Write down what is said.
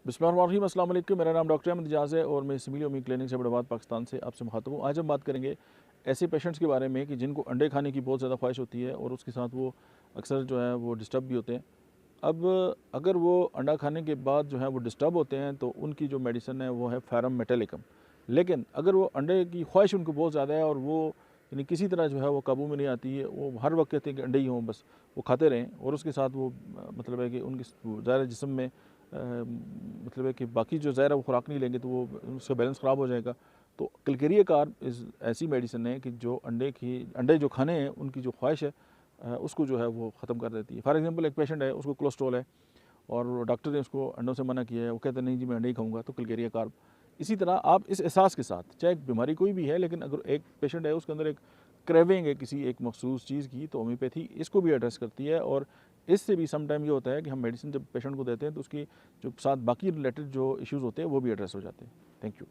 बिस्मिल्लाहिर्रहमानिर्रहीम, अस्सलाम वालेकुम। मेरा नाम डॉक्टर अहमद इजाज़ है और मैं सिविल उम्मीद क्लिनिक से इस्लामाबाद पाकिस्तान से आपसे मुखातब हूँ। आज हम बात करेंगे ऐसे पेशेंट्स के बारे में कि जिनको अंडे खाने की बहुत ज़्यादा ख्वाहिश होती है और उसके साथ वो अक्सर जो है वो डिस्टर्ब भी होते हैं। अब अगर वो अंडा खाने के बाद जो है वो डिस्टर्ब होते हैं तो उनकी जो मेडिसिन है वो है फेरम मेटालिकम। लेकिन अगर वो अंडे की ख्वाहिश उनको बहुत ज़्यादा है और वो यानी किसी तरह जो है वो काबू में नहीं आती है, वो हर वक्त कहते हैं कि अंडे ही हों, बस वो खाते रहें और उसके साथ वो मतलब है कि उनके ज़ाहिर जिस्म में मतलब है कि बाकी जो ज़ाहिर है वो खुराक नहीं लेंगे तो वो उसका बैलेंस ख़राब हो जाएगा। तो क्लकेरिया कार्ब इज़ ऐसी मेडिसिन है कि जो अंडे जो खाने हैं उनकी जो ख्वाहिश है उसको जो है वो ख़त्म कर देती है। फॉर एग्जांपल एक पेशेंट है, उसको कोलेस्ट्रॉल है और डॉक्टर ने उसको अंडों से मना किया है, वो कहते हैं नहीं जी मैं अंडे ही खाऊंगा, तो क्लकेरिया कार्ब। इसी तरह आप इस एहसास के साथ, चाहे बीमारी कोई भी है, लेकिन अगर एक पेशेंट है उसके अंदर एक क्रेविंग है किसी एक मखसूस चीज़ की, तो होम्योपैथी इसको भी एड्रेस करती है। और इससे भी सम टाइम ये होता है कि हम मेडिसिन जब पेशेंट को देते हैं तो उसकी जो साथ बाकी रिलेटेड जो इश्यूज़ होते हैं वो भी एड्रेस हो जाते हैं। Thank you.